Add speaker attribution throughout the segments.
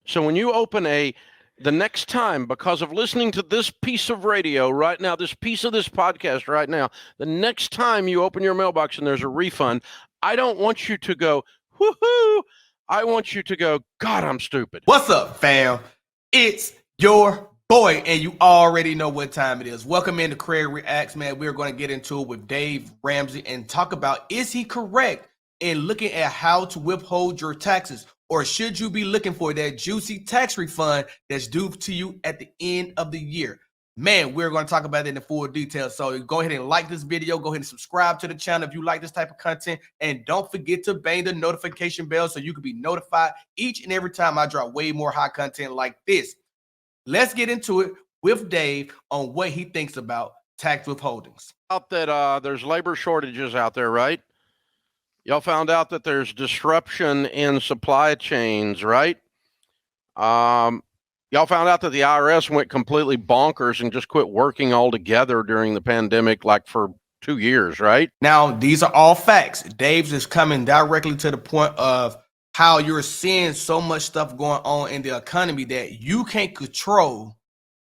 Speaker 1: So when you open the next time, because of listening to this piece of radio right now, this piece of this podcast right now, the next time you open your mailbox and there's a refund, I don't want you to go, woohoo. I want you to go, God, I'm stupid.
Speaker 2: What's up, fam? It's your boy, and you already know what time it is. Welcome into Craig Reacts, man. We're going to get into it with Dave Ramsey and talk about, is he correct in looking at how to withhold your taxes? Or should you be looking for that juicy tax refund that's due to you at the end of the year? Man, we're going to talk about it in the full detail. So go ahead and like this video. Go ahead and subscribe to the channel if you like this type of content. And don't forget to bang the notification bell so you can be notified each and every time I drop way more high content like this. Let's get into it with Dave on what he thinks about tax withholdings.
Speaker 1: Out that there's labor shortages out there, right? Y'all found out that there's disruption in supply chains, right? Y'all found out that the IRS went completely bonkers and just quit working altogether during the pandemic, like for 2 years, right?
Speaker 2: Now, these are all facts. Dave's is coming directly to the point of how you're seeing so much stuff going on in the economy that you can't control.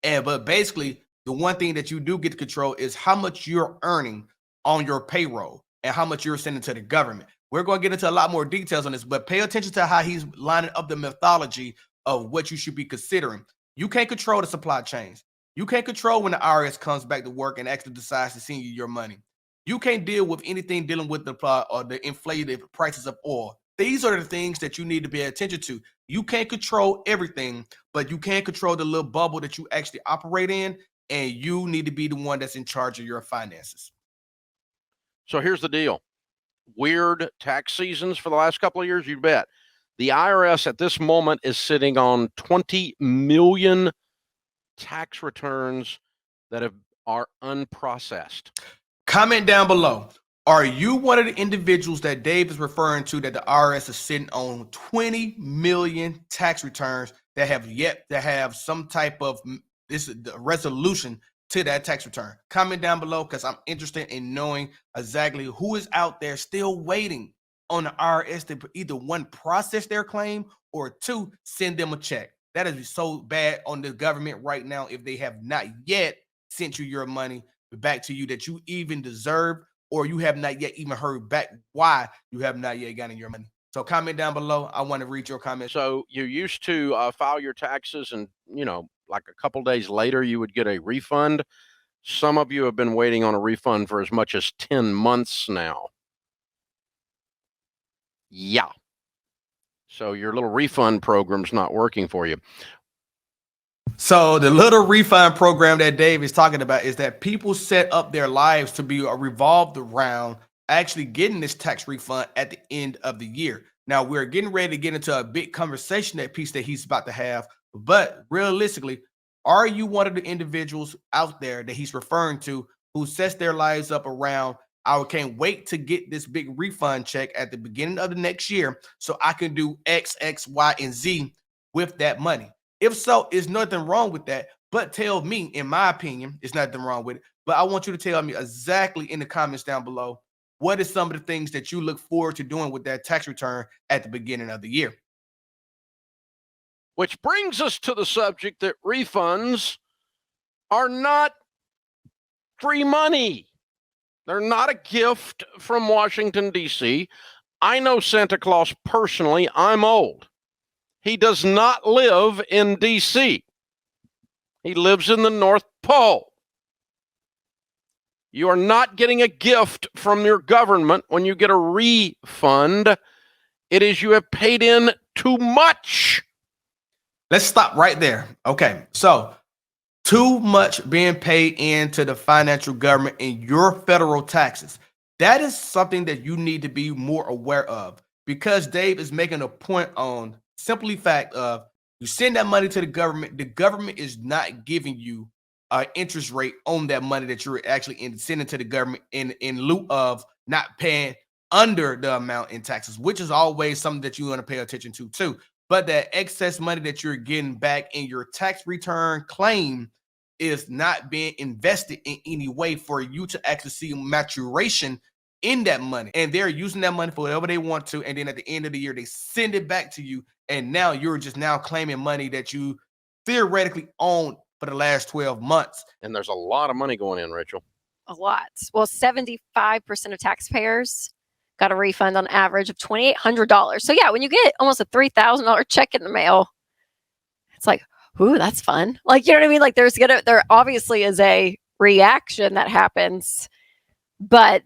Speaker 2: But basically, the one thing that you do get to control is how much you're earning on your payroll and how much you're sending to the government. We're going to get into a lot more details on this, but pay attention to how he's lining up the methodology of what you should be considering. You can't control the supply chains. You can't control when the IRS comes back to work and actually decides to send you your money. You can't deal with anything dealing with the inflated prices of oil. These are the things that you need to pay attention to. You can't control everything, but you can control the little bubble that you actually operate in, and you need to be the one that's in charge of your finances.
Speaker 1: So here's the deal. Weird tax seasons for the last couple of years, you bet. The IRS at this moment is sitting on 20 million tax returns that are unprocessed.
Speaker 2: Comment down below. Are you one of the individuals that Dave is referring to that the IRS is sitting on 20 million tax returns that have yet to have some type of resolution to that tax return? Comment down below because I'm interested in knowing exactly who is out there still waiting on the IRS to either one, process their claim, or two, send them a check. That is so bad on the government right now if they have not yet sent you your money back to you that you even deserve, or you have not yet even heard back why you have not yet gotten your money. So comment down below. I want to read your comments.
Speaker 1: So you used to file your taxes and, like a couple days later, you would get a refund. Some of you have been waiting on a refund for as much as 10 months now. Yeah. So your little refund program's not working for you.
Speaker 2: So the little refund program that Dave is talking about is that people set up their lives to be revolved around actually getting this tax refund at the end of the year. Now we're getting ready to get into a big conversation, that piece that he's about to have. But realistically, are you one of the individuals out there that he's referring to who sets their lives up around, I can't wait to get this big refund check at the beginning of the next year so I can do X, X, Y, and Z with that money? If so, it's nothing wrong with that. But tell me, in my opinion, it's nothing wrong with it. But I want you to tell me exactly in the comments down below, what is some of the things that you look forward to doing with that tax return at the beginning of the year?
Speaker 1: Which brings us to the subject that refunds are not free money. They're not a gift from Washington, D.C. I know Santa Claus personally. I'm old. He does not live in D.C. He lives in the North Pole. You are not getting a gift from your government when you get a refund. It is you have paid in too much.
Speaker 2: Let's stop right there. Okay, so too much being paid into the financial government in your federal taxes. That is something that you need to be more aware of, because Dave is making a point on simply fact of, you send that money to the government is not giving you an interest rate on that money that you're actually sending to the government in lieu of not paying under the amount in taxes, which is always something that you want to pay attention to too. But that excess money that you're getting back in your tax return claim is not being invested in any way for you to actually see maturation in that money. And they're using that money for whatever they want to. And then at the end of the year, they send it back to you and now you're just now claiming money that you theoretically owned for the last 12 months.
Speaker 1: And there's a lot of money going in, Rachel.
Speaker 3: A lot. Well, 75% of taxpayers got a refund on average of $2,800. So yeah, when you get almost a $3,000 check in the mail, it's like, ooh, that's fun. Like, you know what I mean? Like there obviously is a reaction that happens, but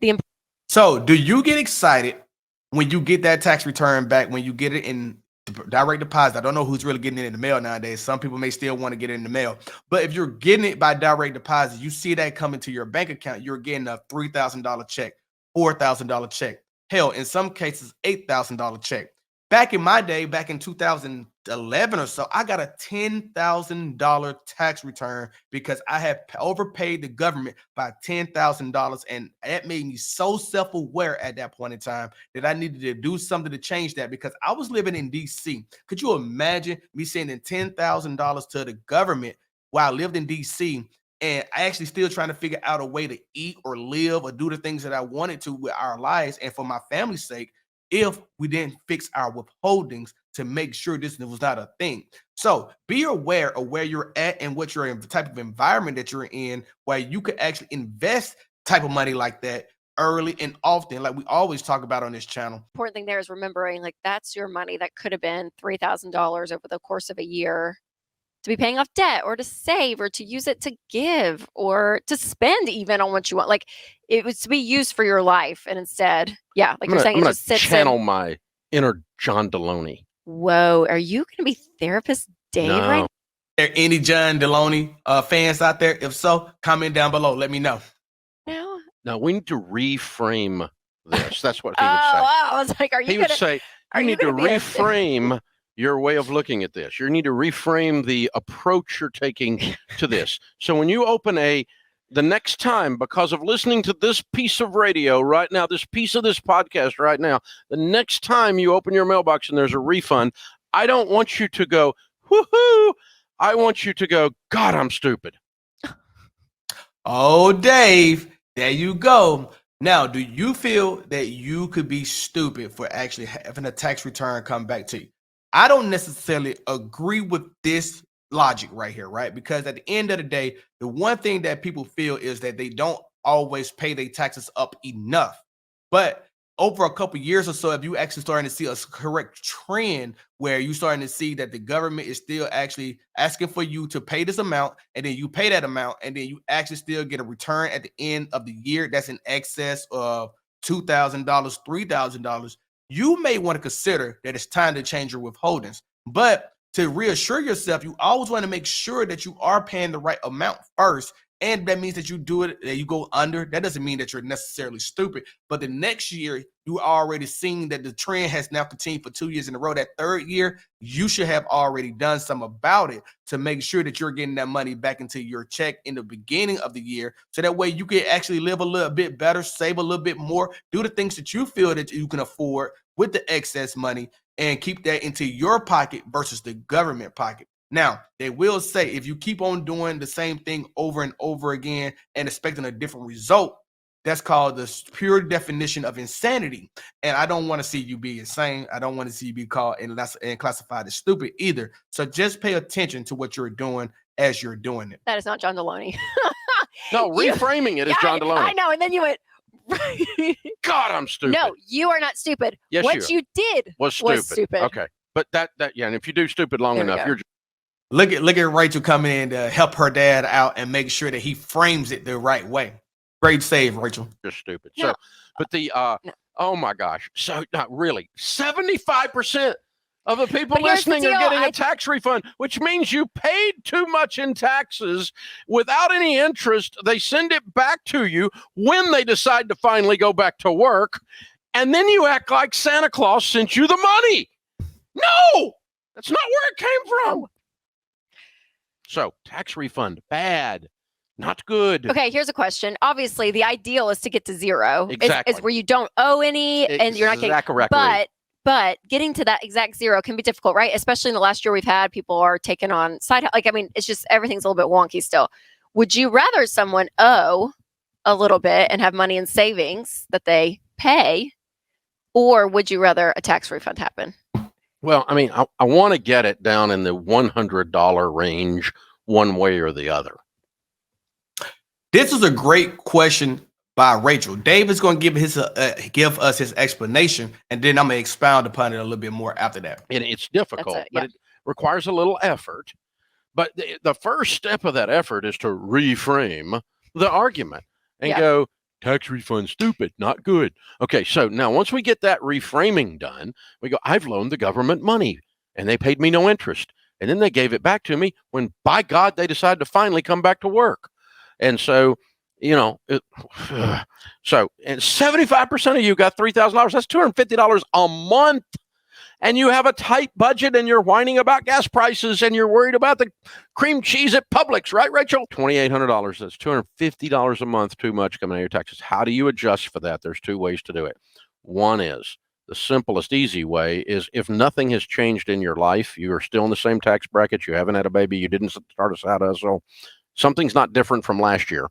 Speaker 2: so do you get excited when you get that tax return back, when you get it in direct deposit? I don't know who's really getting it in the mail nowadays. Some people may still want to get it in the mail, but if you're getting it by direct deposit, you see that coming to your bank account, you're getting a $3,000 check, $4,000 check, hell, in some cases, $8,000 check. Back in my day, back in 2011 or so, I got a $10,000 tax return because I had overpaid the government by $10,000. And that made me so self-aware at that point in time that I needed to do something to change that, because I was living in DC. Could you imagine me sending $10,000 to the government while I lived in DC? And I actually still trying to figure out a way to eat or live or do the things that I wanted to with our lives and for my family's sake, if we didn't fix our withholdings to make sure this was not a thing. So be aware of where you're at and what you're in, the type of environment that you're in, where you could actually invest type of money like that early and often, like we always talk about on this channel.
Speaker 3: Important thing there is remembering, like, that's your money that could have been $3,000 over the course of a year to be paying off debt or to save or to use it to give or to spend even on what you want. Like, it was to be used for your life. And instead, yeah, like you're saying, it just sits
Speaker 1: channel my inner John Deloney.
Speaker 3: Whoa, are you going to be therapist Dave right now?
Speaker 2: Are there any John Deloney fans out there? If so, comment down below. Let me know.
Speaker 1: No, we need to reframe this. That's what he would say.
Speaker 3: Wow. I was like,
Speaker 1: he would say, you need to reframe your way of looking at this. You need to reframe the approach you're taking to this. So when you open the next time, because of listening to this piece of radio right now, this piece of this podcast right now, the next time you open your mailbox and there's a refund, I don't want you to go, woohoo. I want you to go, God, I'm stupid.
Speaker 2: Oh, Dave, there you go. Now, do you feel that you could be stupid for actually having a tax return come back to you? I don't necessarily agree with this logic right here, right? Because at the end of the day, the one thing that people feel is that they don't always pay their taxes up enough. But over a couple of years or so, if you actually starting to see a correct trend where you're starting to see that the government is still actually asking for you to pay this amount, and then you pay that amount, and then you actually still get a return at the end of the year that's in excess of $2,000, $3,000, you may want to consider that it's time to change your withholdings. But to reassure yourself, you always want to make sure that you are paying the right amount first. And that means that you do it, that you go under. That doesn't mean that you're necessarily stupid. But the next year, you already seen that the trend has now continued for 2 years in a row. That third year, you should have already done something about it to make sure that you're getting that money back into your check in the beginning of the year. So that way you can actually live a little bit better, save a little bit more, do the things that you feel that you can afford with the excess money, and keep that into your pocket versus the government pocket. Now, they will say if you keep on doing the same thing over and over again and expecting a different result, that's called the pure definition of insanity. And I don't want to see you be insane. I don't want to see you be called and classified as stupid either. So just pay attention to what you're doing as you're doing it.
Speaker 3: That is not John Deloney.
Speaker 1: No, reframing it is John Deloney.
Speaker 3: I know. And then you went,
Speaker 1: God, I'm stupid.
Speaker 3: No, you are not stupid.
Speaker 1: Yes,
Speaker 3: what you did
Speaker 1: was stupid. Okay. But that, yeah, and if you do stupid long enough, you're
Speaker 2: Look at Rachel coming in to help her dad out and make sure that he frames it the right way. Great save, Rachel.
Speaker 1: You're stupid.
Speaker 3: No.
Speaker 1: So, but oh my gosh. So not really. 75% of the people listening are getting a tax refund, which means you paid too much in taxes without any interest. They send it back to you when they decide to finally go back to work. And then you act like Santa Claus sent you the money. No, that's not where it came from. So tax refund, bad, not good.
Speaker 3: Okay, here's a question. Obviously, the ideal is to get to zero.
Speaker 1: Exactly.
Speaker 3: Is where you don't owe any and you're not getting. But getting to that exact zero can be difficult, right? Especially in the last year we've had, people are taking on side. Like, I mean, it's just everything's a little bit wonky still. Would you rather someone owe a little bit and have money in savings that they pay, or would you rather a tax refund happen?
Speaker 1: Well, I mean, I want to get it down in the $100 range one way or the other.
Speaker 2: This is a great question by Rachel. Dave is going to give us his explanation, and then I'm going to expound upon it a little bit more after that.
Speaker 1: And it's difficult,
Speaker 3: yeah.
Speaker 1: but it requires a little effort. But the first step of that effort is to reframe the argument and go, tax refund stupid, not good. Okay, so now once we get that reframing done, we go, I've loaned the government money and they paid me no interest. And then they gave it back to me when, by God, they decided to finally come back to work. And so, you know, and 75% of you got $3,000. That's $250 a month. And you have a tight budget and you're whining about gas prices and you're worried about the cream cheese at Publix, right, Rachel? $2,800. That's $250 a month too much coming out of your taxes. How do you adjust for that? There's two ways to do it. One is the simplest, easy way is if nothing has changed in your life, you are still in the same tax bracket, you haven't had a baby, you didn't start a side hustle, something's not different from last year,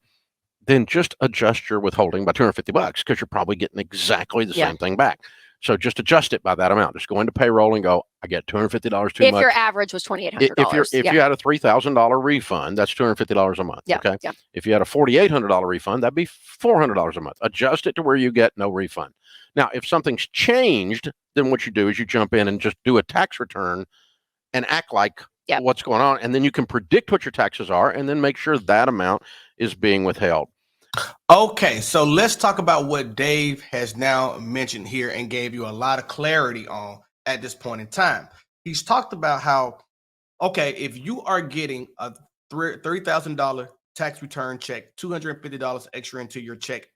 Speaker 1: then just adjust your withholding by $250 because you're probably getting exactly the same thing back. So just adjust it by that amount. Just go into payroll and go, I get $250 too much.
Speaker 3: If your average was $2,800.
Speaker 1: If you had a $3,000 refund, that's $250 a month. Okay.
Speaker 3: Yeah.
Speaker 1: If you had a $4,800 refund, that'd be $400 a month. Adjust it to where you get no refund. Now, if something's changed, then what you do is you jump in and just do a tax return and act like what's going on. And then you can predict what your taxes are and then make sure that amount is being withheld.
Speaker 2: Okay, so let's talk about what Dave has now mentioned here and gave you a lot of clarity on at this point in time. He's talked about how, okay, if you are getting a $30,000 tax return check, $250 extra into your check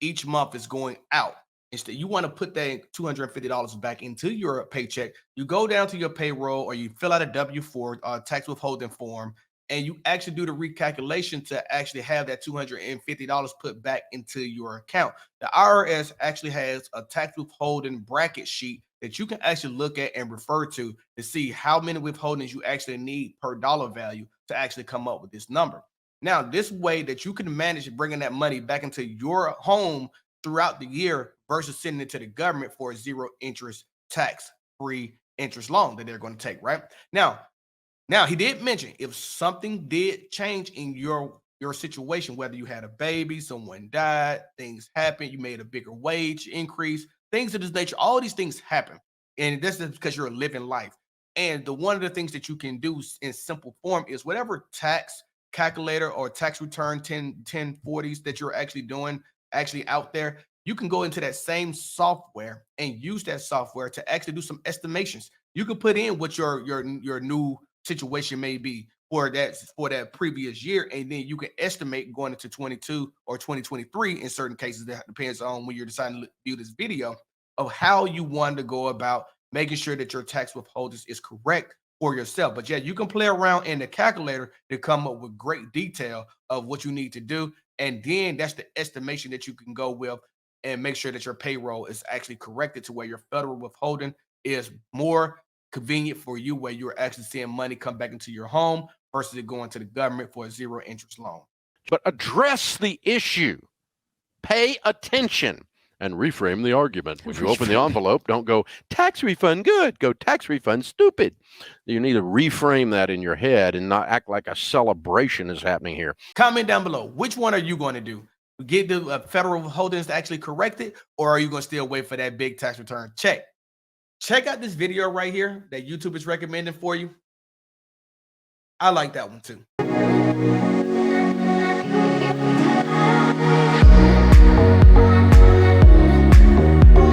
Speaker 2: each month is going out. Instead, you want to put that $250 back into your paycheck. You go down to your payroll or you fill out a W-4 tax withholding form, and you actually do the recalculation to actually have that $250 put back into your account. The IRS actually has a tax withholding bracket sheet that you can actually look at and refer to see how many withholdings you actually need per dollar value to actually come up with this number. Now, this way that you can manage bringing that money back into your home throughout the year versus sending it to the government for a zero interest tax-free interest loan that they're going to take, right? Now, he did mention if something did change in your situation, whether you had a baby, someone died, things happened, you made a bigger wage increase, things of this nature, all these things happen. And this is because you're living life. And one of the things that you can do in simple form is whatever tax calculator or tax return 1040s that you're actually doing out there, you can go into that same software and use that software to actually do some estimations. You can put in what your new situation may be for that previous year, and then you can estimate going into 22 or 2023 in certain cases. That depends on when you're deciding to view this video, of how you want to go about making sure that your tax withholdings is correct for yourself. But yeah, you can play around in the calculator to come up with great detail of what you need to do, and then that's the estimation that you can go with and make sure that your payroll is actually corrected to where your federal withholding is more convenient for you, where you're actually seeing money come back into your home versus it going to the government for a zero interest loan.
Speaker 1: But address the issue, pay attention, and reframe the argument. When you open the envelope, don't go tax refund good, go tax refund stupid. You need to reframe that in your head and not act like a celebration is happening here.
Speaker 2: Comment down below, which one are you going to do? Get the federal holdings to actually correct it, or are you going to still wait for that big tax return check? Check out this video right here that YouTube is recommending for you. I like that one too.